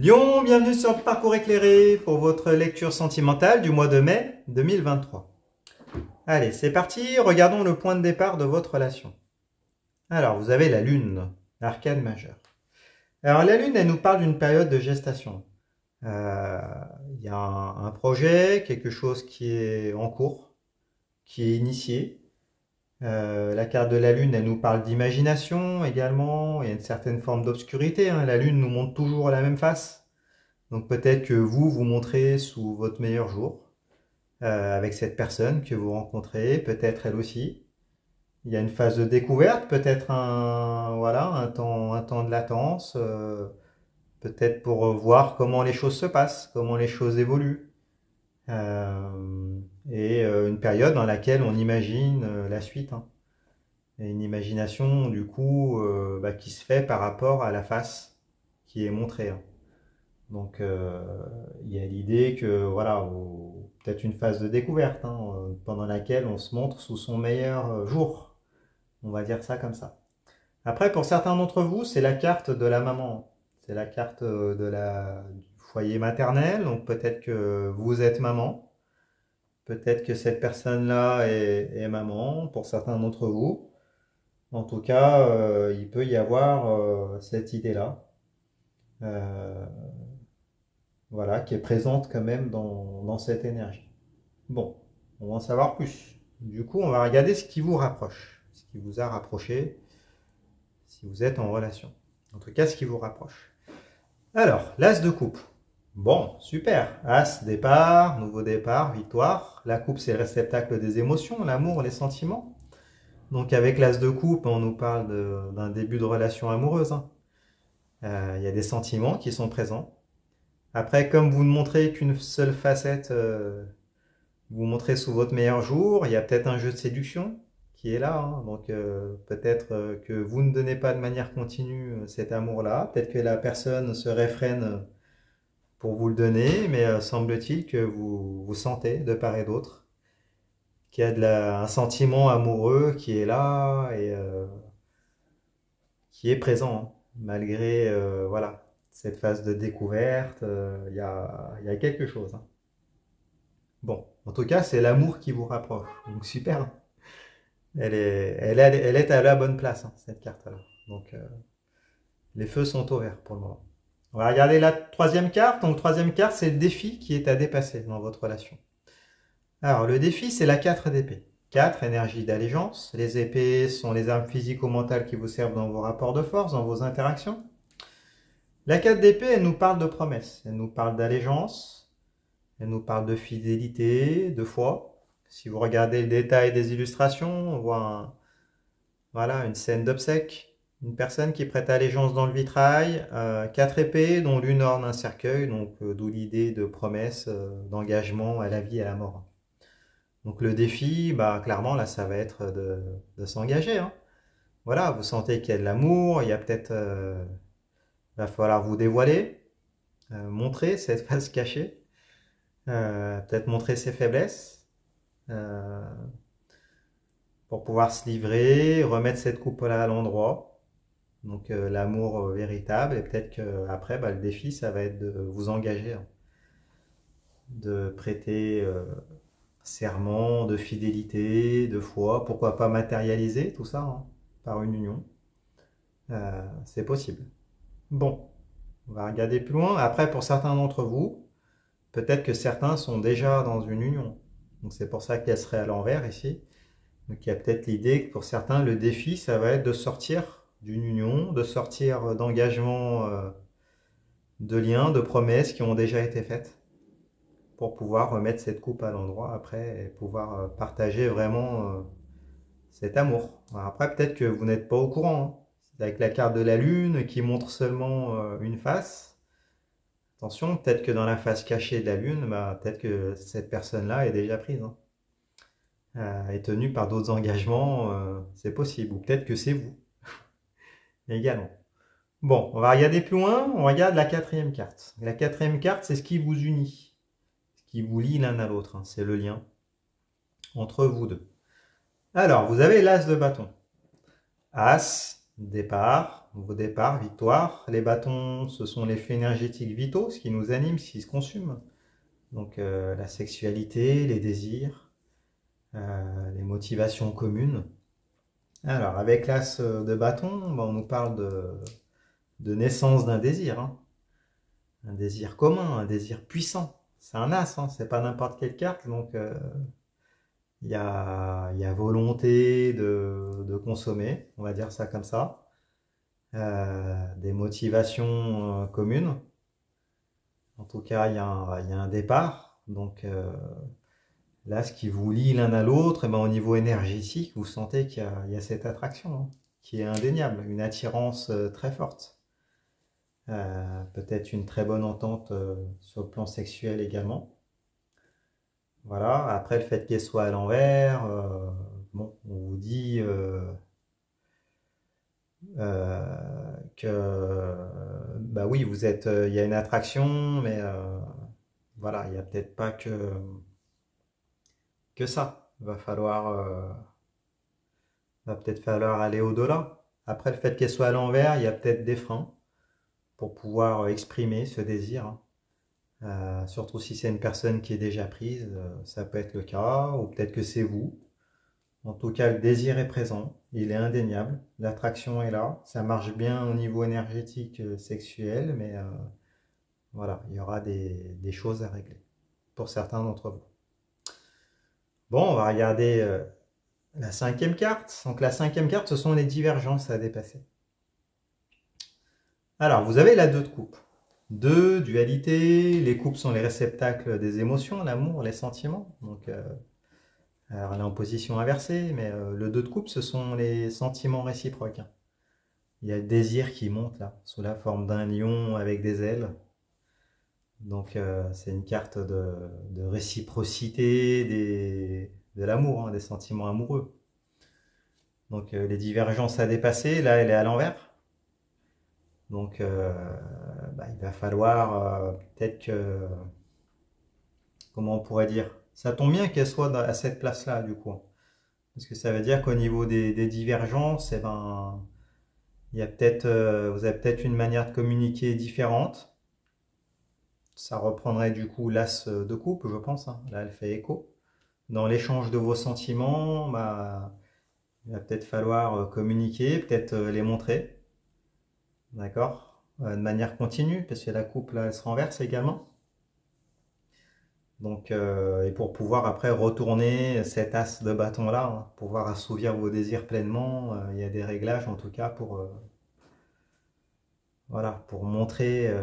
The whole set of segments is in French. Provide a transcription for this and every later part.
Lyon, bienvenue sur Parcours éclairé pour votre lecture sentimentale du mois de mai 2023. Allez, c'est parti, regardons le point de départ de votre relation. Alors, vous avez la Lune, l'arcane majeur. Alors, la Lune, elle nous parle d'une période de gestation. Il y a un projet, quelque chose qui est en cours, qui est initié. La carte de la Lune, elle nous parle d'imagination également. Il y a une certaine forme d'obscurité. La Lune nous montre toujours la même face. Donc peut-être que vous montrez sous votre meilleur jour avec cette personne que vous rencontrez, peut-être elle aussi. Il y a une phase de découverte, peut-être un temps de latence, peut-être pour voir comment les choses se passent, comment les choses évoluent. Une période dans laquelle on imagine la suite. Et une imagination du coup qui se fait par rapport à la face qui est montrée. Donc il y a l'idée que voilà, peut-être une phase de découverte pendant laquelle on se montre sous son meilleur jour. On va dire ça comme ça. Après, pour certains d'entre vous, c'est la carte de la maman. C'est la carte du foyer maternel. Donc peut-être que vous êtes maman. Peut-être que cette personne-là est maman pour certains d'entre vous. En tout cas, il peut y avoir cette idée-là. Voilà, qui est présente quand même dans cette énergie. Bon, on va en savoir plus. Du coup, on va regarder ce qui vous rapproche, ce qui vous a rapproché, si vous êtes en relation. En tout cas, ce qui vous rapproche. Alors, l'As de coupe. Bon, super. As, départ, nouveau départ, victoire. La coupe, c'est le réceptacle des émotions, l'amour, les sentiments. Donc, avec l'As de coupe, on nous parle d'un début de relation amoureuse. Il y a des sentiments qui sont présents. Après, comme vous ne montrez qu'une seule facette, vous montrez sous votre meilleur jour, il y a peut-être un jeu de séduction qui est là. Donc peut-être que vous ne donnez pas de manière continue cet amour-là. Peut-être que la personne se réfrène pour vous le donner, mais semble-t-il que vous sentez de part et d'autre qu'il y a un sentiment amoureux qui est là et qui est présent, malgré voilà, cette phase de découverte. Il y a quelque chose. Bon, en tout cas, c'est l'amour qui vous rapproche. Donc super. Elle est à la bonne place, cette carte-là. Donc les feux sont au vert pour le moment. On va regarder la troisième carte. Donc troisième carte, c'est le défi qui est à dépasser dans votre relation. Alors le défi, c'est la 4 d'épée. 4, énergie d'allégeance. Les épées sont les armes physico-mentales qui vous servent dans vos rapports de force, dans vos interactions. La 4 d'épée, elle nous parle de promesses. Elle nous parle d'allégeance. Elle nous parle de fidélité, de foi. Si vous regardez le détail des illustrations, on voit voilà, une scène d'obsèques. Une personne qui prête allégeance dans le vitrail. 4 épées, dont l'une orne un cercueil. Donc d'où l'idée de promesse, d'engagement à la vie et à la mort. Donc le défi, clairement, là, ça va être de s'engager. Voilà, vous sentez qu'il y a de l'amour. Il y a peut-être... va falloir vous dévoiler. Montrer cette face cachée. Peut-être montrer ses faiblesses pour pouvoir se livrer, remettre cette coupe-là à l'endroit. Donc l'amour véritable, et peut-être qu'après, le défi, ça va être de vous engager, de prêter serment, de fidélité, de foi, pourquoi pas matérialiser tout ça par une union. C'est possible. Bon, on va regarder plus loin. Après, pour certains d'entre vous, peut-être que certains sont déjà dans une union. Donc c'est pour ça qu'elle serait à l'envers ici. Donc il y a peut-être l'idée que pour certains, le défi, ça va être de sortir d'une union, de sortir d'engagements, de liens, de promesses qui ont déjà été faites pour pouvoir remettre cette coupe à l'endroit après et pouvoir partager vraiment cet amour. Alors après, peut-être que vous n'êtes pas au courant. Avec la carte de la Lune qui montre seulement une face. Attention, peut-être que dans la face cachée de la Lune, peut-être que cette personne-là est déjà prise. Est tenue par d'autres engagements, c'est possible. Ou peut-être que c'est vous, également. Bon, on va regarder plus loin. On regarde la quatrième carte. La quatrième carte, c'est ce qui vous unit. Ce qui vous lie l'un à l'autre. C'est le lien entre vous deux. Alors, vous avez l'As de bâton. As, départ. nouveau départ, victoire. Les bâtons, ce sont les flux énergétiques vitaux, ce qui nous anime, ce qui se consume. Donc la sexualité, les désirs, les motivations communes. Alors, avec l'as de bâton, on nous parle de naissance d'un désir, hein. Un désir commun, un désir puissant. C'est un as, hein, c'est pas n'importe quelle carte, donc il y a volonté de consommer, on va dire ça comme ça. Des motivations communes. En tout cas, il y a un départ. Donc là, ce qui vous lie l'un à l'autre, au niveau énergétique, vous sentez qu'il y a cette attraction, hein, qui est indéniable, une attirance très forte. Peut-être une très bonne entente sur le plan sexuel également. Voilà, après le fait qu'elle soit à l'envers, bon, on vous dit que bah oui, il y a une attraction, mais voilà, il n'y a peut-être pas que ça. Va peut-être falloir aller au-delà. Après le fait qu'elle soit à l'envers, il y a peut-être des freins pour pouvoir exprimer ce désir, hein. Surtout si c'est une personne qui est déjà prise, ça peut être le cas, ou peut-être que c'est vous. En tout cas, le désir est présent, il est indéniable, l'attraction est là, ça marche bien au niveau énergétique sexuel, mais voilà, il y aura des choses à régler pour certains d'entre vous. Bon, on va regarder la cinquième carte. Donc la cinquième carte, ce sont les divergences à dépasser. Alors, vous avez la 2 de coupe. 2, dualité, les coupes sont les réceptacles des émotions, l'amour, les sentiments. Donc, alors elle est en position inversée, mais le 2 de coupe, ce sont les sentiments réciproques, hein. Il y a le désir qui monte là, sous la forme d'un lion avec des ailes. Donc c'est une carte de réciprocité de l'amour, hein, des sentiments amoureux. Donc les divergences à dépasser, là elle est à l'envers. Donc il va falloir peut-être que, comment on pourrait dire, ça tombe bien qu'elle soit à cette place-là du coup. Parce que ça veut dire qu'au niveau des divergences, vous avez peut-être une manière de communiquer différente. Ça reprendrait du coup l'as de coupe, je pense, hein. Là, elle fait écho. Dans l'échange de vos sentiments, il va peut-être falloir communiquer, peut-être les montrer. D'accord? De manière continue, parce que la coupe, là, elle se renverse également. Donc, et pour pouvoir après retourner cet as de bâton-là, hein, pouvoir assouvir vos désirs pleinement, il y a des réglages en tout cas voilà, pour montrer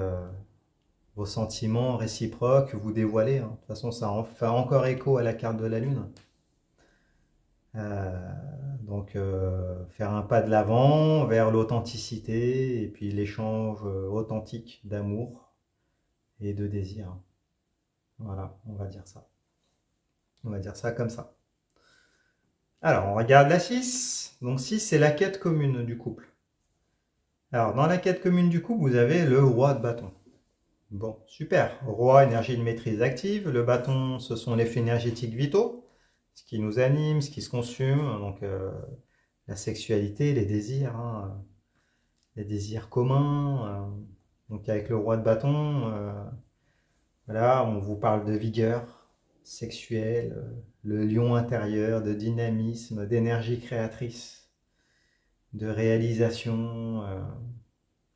vos sentiments réciproques, vous dévoiler, hein. De toute façon, ça en fait encore écho à la carte de la Lune. Donc, faire un pas de l'avant vers l'authenticité et puis l'échange authentique d'amour et de désir. Voilà, on va dire ça. On va dire ça comme ça. Alors, on regarde la 6. Donc 6, c'est la quête commune du couple. Alors, dans la quête commune du couple, vous avez le roi de bâton. Bon, super. Roi, énergie de maîtrise active. Le bâton, ce sont les flux énergétiques vitaux, ce qui nous anime, ce qui se consume. Donc, la sexualité, les désirs, hein, les désirs communs. Donc, avec le roi de bâton, voilà, on vous parle de vigueur sexuelle, le lion intérieur, de dynamisme, d'énergie créatrice, de réalisation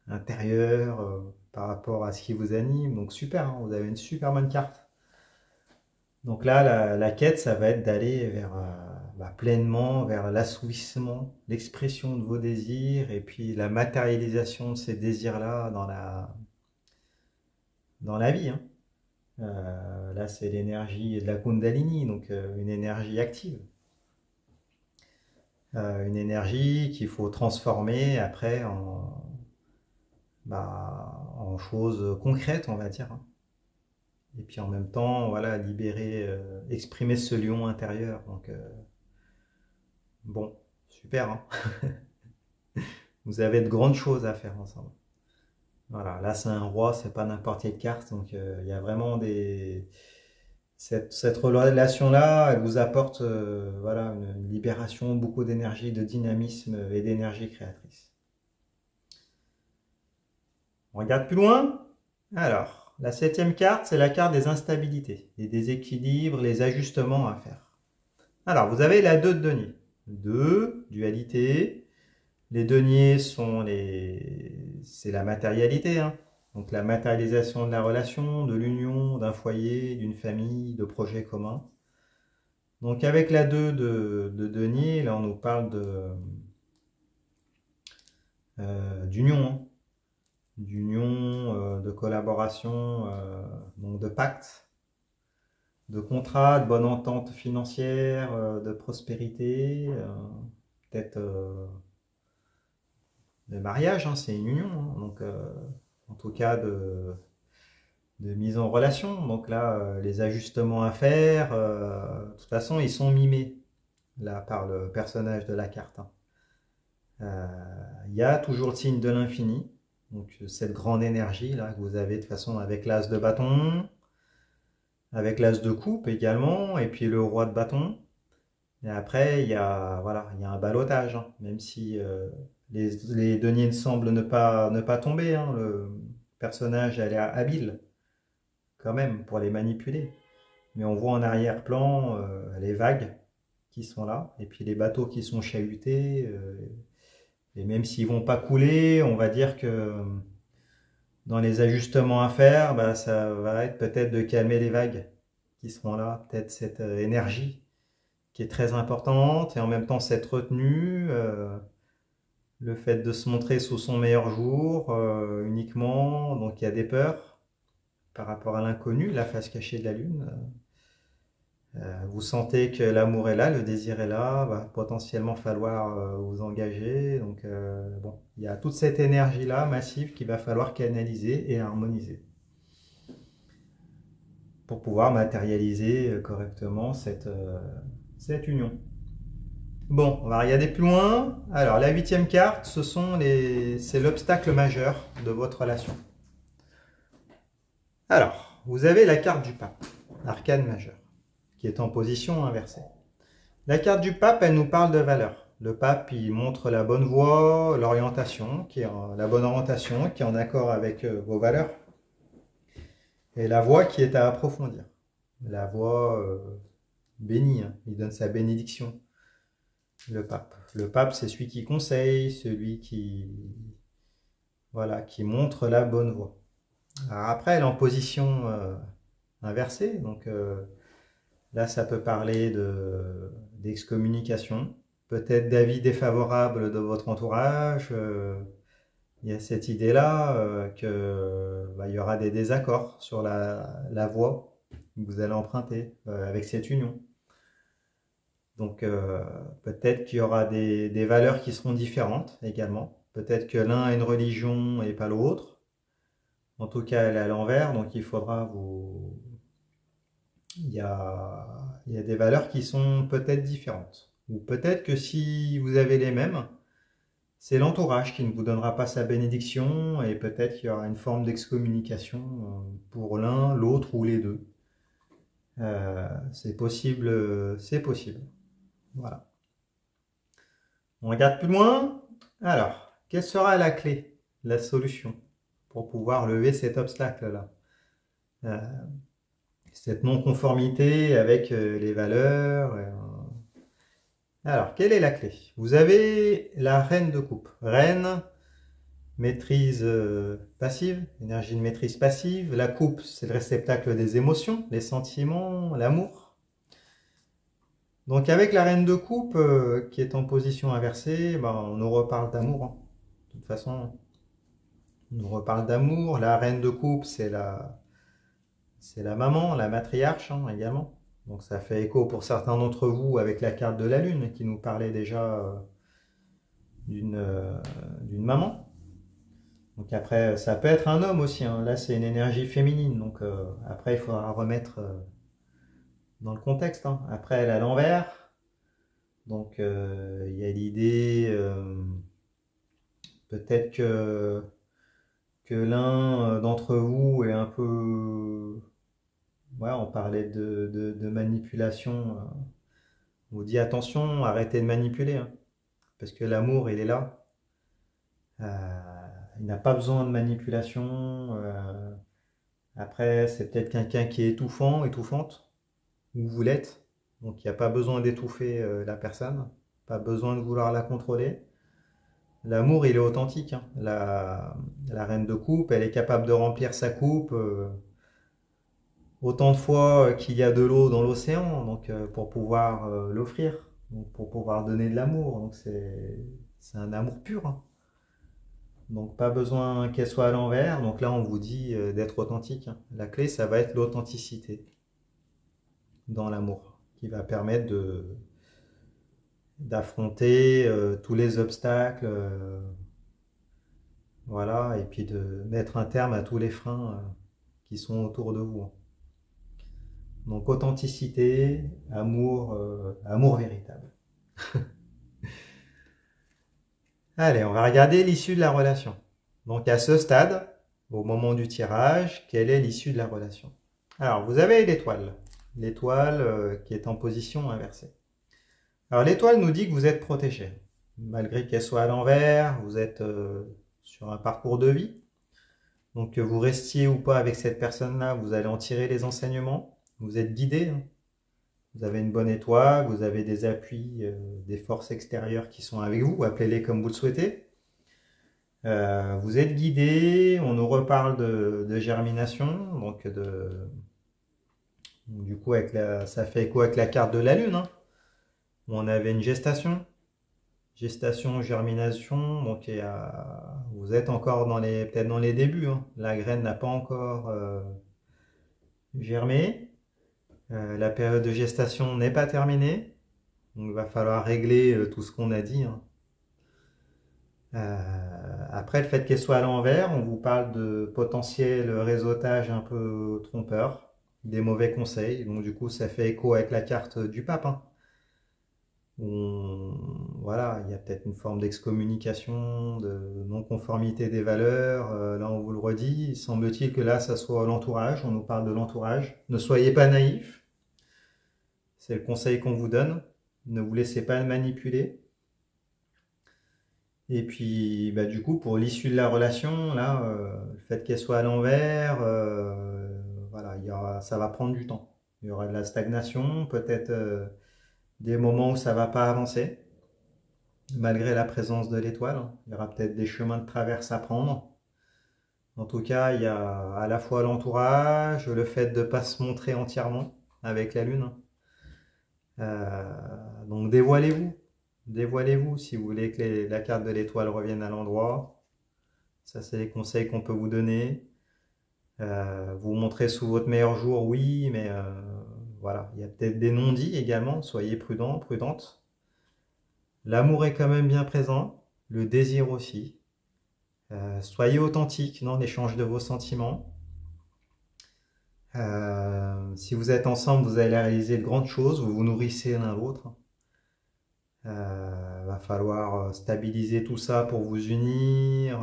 intérieure par rapport à ce qui vous anime. Donc super, hein, vous avez une super bonne carte. Donc là, la quête, ça va être d'aller vers pleinement vers l'assouvissement, l'expression de vos désirs et puis la matérialisation de ces désirs-là dans la vie, hein. Là, c'est l'énergie de la Kundalini, donc une énergie active. Une énergie qu'il faut transformer après en choses concrètes, on va dire, hein. Et puis en même temps, voilà, libérer, exprimer ce lion intérieur. Donc, bon, super, hein. Vous avez de grandes choses à faire ensemble. Voilà, là c'est un roi, c'est pas n'importe quelle carte, donc il y a vraiment cette relation-là, elle vous apporte une libération, beaucoup d'énergie, de dynamisme et d'énergie créatrice. On regarde plus loin. Alors, la septième carte, c'est la carte des instabilités, des déséquilibres, les ajustements à faire. Alors, vous avez la 2 de denier. 2, dualité. Les deniers c'est la matérialité, hein. Donc la matérialisation de la relation, de l'union, d'un foyer, d'une famille, de projets communs. Donc avec la 2 de denier, là on nous parle d'union, hein. D'union, de collaboration, donc de pacte, de contrat, de bonne entente financière, de prospérité, peut-être de mariage, hein, c'est une union, hein. Donc en tout cas de mise en relation. Donc là, les ajustements à faire, de toute façon, ils sont mimés là par le personnage de la carte, hein. Il y a toujours le signe de l'infini, donc cette grande énergie là que vous avez de toute façon avec l'as de bâton, avec l'as de coupe également, et puis le roi de bâton. Et après, il y a, voilà, il y a un ballottage, hein, même si les deniers ne semblent ne pas tomber, hein, le personnage a l'air habile quand même pour les manipuler. Mais on voit en arrière-plan les vagues qui sont là, et puis les bateaux qui sont chahutés. Et même s'ils vont pas couler, on va dire que dans les ajustements à faire, bah, ça va être peut-être de calmer les vagues qui seront là, peut-être cette énergie qui est très importante, et en même temps cette retenue, le fait de se montrer sous son meilleur jour uniquement, donc il y a des peurs par rapport à l'inconnu, la face cachée de la lune. Vous sentez que l'amour est là, le désir est là, va potentiellement falloir vous engager. Donc bon, il y a toute cette énergie-là massive qu'il va falloir canaliser et harmoniser pour pouvoir matérialiser correctement cette union. Bon, on va regarder plus loin. Alors la huitième carte, c'est l'obstacle majeur de votre relation. Alors, vous avez la carte du pape, l'arcane majeur, qui est en position inversée. La carte du pape, elle nous parle de valeurs. Le pape, il montre la bonne voie, l'orientation, la bonne orientation, qui est en accord avec vos valeurs. Et la voie qui est à approfondir. La voie bénie, hein. Il donne sa bénédiction, le pape. Le pape, c'est celui qui conseille, celui voilà, qui montre la bonne voie. Alors après, elle est en position inversée, donc là, ça peut parler d'excommunication, peut-être d'avis défavorables de votre entourage. Il y a cette idée-là que il y aura des désaccords sur la voie que vous allez emprunter avec cette union. Donc peut-être qu'il y aura des valeurs qui seront différentes également. Peut-être que l'un a une religion et pas l'autre. En tout cas, elle est à l'envers, donc il faudra vous... il y a des valeurs qui sont peut-être différentes. Ou peut-être que si vous avez les mêmes, c'est l'entourage qui ne vous donnera pas sa bénédiction, et peut-être qu'il y aura une forme d'excommunication pour l'un, l'autre ou les deux. C'est possible, c'est possible. Voilà. On regarde plus loin. Alors, quelle sera la clé, la solution pour pouvoir lever cet obstacle-là? Cette non-conformité avec les valeurs. Alors, quelle est la clé? Vous avez la reine de coupe. Reine, maîtrise passive, énergie de maîtrise passive. La coupe, c'est le réceptacle des émotions, les sentiments, l'amour. Donc avec la reine de coupe qui est en position inversée, on nous reparle d'amour, hein. De toute façon, on nous reparle d'amour. La reine de coupe, c'est la maman, la matriarche, hein, également. Donc ça fait écho pour certains d'entre vous avec la carte de la lune qui nous parlait déjà d'une maman. Donc après, ça peut être un homme aussi, hein. Là, c'est une énergie féminine. Donc après, il faudra remettre dans le contexte, hein. Après, elle est à l'envers. Donc il y a l'idée, peut-être que l'un d'entre vous est un peu... Ouais, on parlait de manipulation. On vous dit attention, arrêtez de manipuler, hein, parce que l'amour, il est là. il n'a pas besoin de manipulation. Après, c'est peut-être quelqu'un qui est étouffant, étouffante, ou vous l'êtes. Donc il n'y a pas besoin d'étouffer la personne, pas besoin de vouloir la contrôler. L'amour, il est authentique, hein. La reine de coupe, elle est capable de remplir sa coupe autant de fois qu'il y a de l'eau dans l'océan, donc pour pouvoir l'offrir, donc pour pouvoir donner de l'amour. Donc c'est un amour pur, hein. Donc pas besoin qu'elle soit à l'envers. Donc là, on vous dit d'être authentique, hein. La clé, ça va être l'authenticité dans l'amour, qui va permettre d'affronter tous les obstacles, voilà, et puis de mettre un terme à tous les freins qui sont autour de vous. Donc authenticité, amour, amour véritable. Allez, on va regarder l'issue de la relation. Donc à ce stade, au moment du tirage, quelle est l'issue de la relation? Alors vous avez l'étoile, qui est en position inversée. Alors l'étoile nous dit que vous êtes protégé, malgré qu'elle soit à l'envers, vous êtes sur un parcours de vie. Donc que vous restiez ou pas avec cette personne-là, vous allez en tirer les enseignements, vous êtes guidé, hein. Vous avez une bonne étoile, vous avez des appuis, des forces extérieures qui sont avec vous, appelez-les comme vous le souhaitez. Vous êtes guidé, on nous reparle de germination, donc du coup ça fait écho avec la carte de la Lune, hein, où on avait une gestation, germination, donc vous êtes encore peut-être dans les débuts, hein. La graine n'a pas encore germé. La période de gestation n'est pas terminée, donc il va falloir régler tout ce qu'on a dit, hein. Après, le fait qu'elle soit à l'envers, on vous parle de potentiel réseautage un peu trompeur, des mauvais conseils, donc du coup ça fait écho avec la carte du pape, hein. Voilà, il y a peut-être une forme d'excommunication, de non-conformité des valeurs. Là, on vous le redit, il semble-t-il que là, ça soit l'entourage, on nous parle de l'entourage. Ne soyez pas naïfs. C'est le conseil qu'on vous donne. Ne vous laissez pas manipuler. Et puis, bah, du coup, pour l'issue de la relation, là, le fait qu'elle soit à l'envers, voilà, ça va prendre du temps. Il y aura de la stagnation, peut-être des moments où ça ne va pas avancer, malgré la présence de l'étoile. Il y aura peut-être des chemins de traverse à prendre. En tout cas, il y a à la fois l'entourage, le fait de ne pas se montrer entièrement avec la Lune. Donc dévoilez-vous. Dévoilez-vous si vous voulez que la carte de l'étoile revienne à l'endroit. Ça, c'est les conseils qu'on peut vous donner. Vous montrer sous votre meilleur jour, oui, mais voilà, il y a peut-être des non-dits également. Soyez prudents, prudentes. L'amour est quand même bien présent, le désir aussi. Soyez authentique dans l'échange de vos sentiments. Si vous êtes ensemble, vous allez réaliser de grandes choses, vous vous nourrissez l'un l'autre. Va falloir stabiliser tout ça pour vous unir,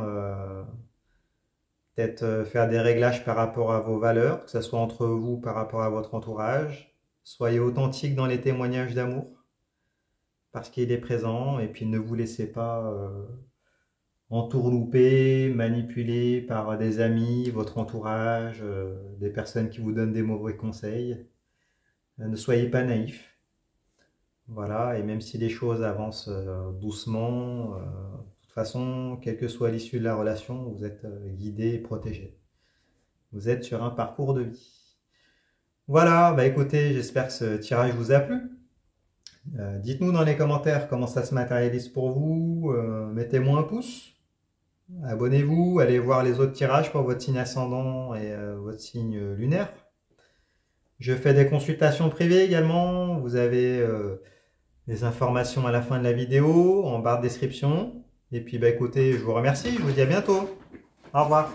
peut-être faire des réglages par rapport à vos valeurs, que ce soit entre vous par rapport à votre entourage. Soyez authentique dans les témoignages d'amour, parce qu'il est présent, et puis ne vous laissez pas entourlouper, manipuler par des amis, votre entourage, des personnes qui vous donnent des mauvais conseils. Ne soyez pas naïfs. Voilà, et même si les choses avancent doucement, de toute façon, quelle que soit l'issue de la relation, vous êtes guidé et protégé. Vous êtes sur un parcours de vie. Voilà, bah écoutez, j'espère que ce tirage vous a plu. Dites-nous dans les commentaires comment ça se matérialise pour vous. Mettez-moi un pouce. Abonnez-vous, allez voir les autres tirages pour votre signe ascendant et votre signe lunaire. Je fais des consultations privées également. Vous avez les informations à la fin de la vidéo, en barre de description. Et puis bah écoutez, je vous remercie, je vous dis à bientôt. Au revoir.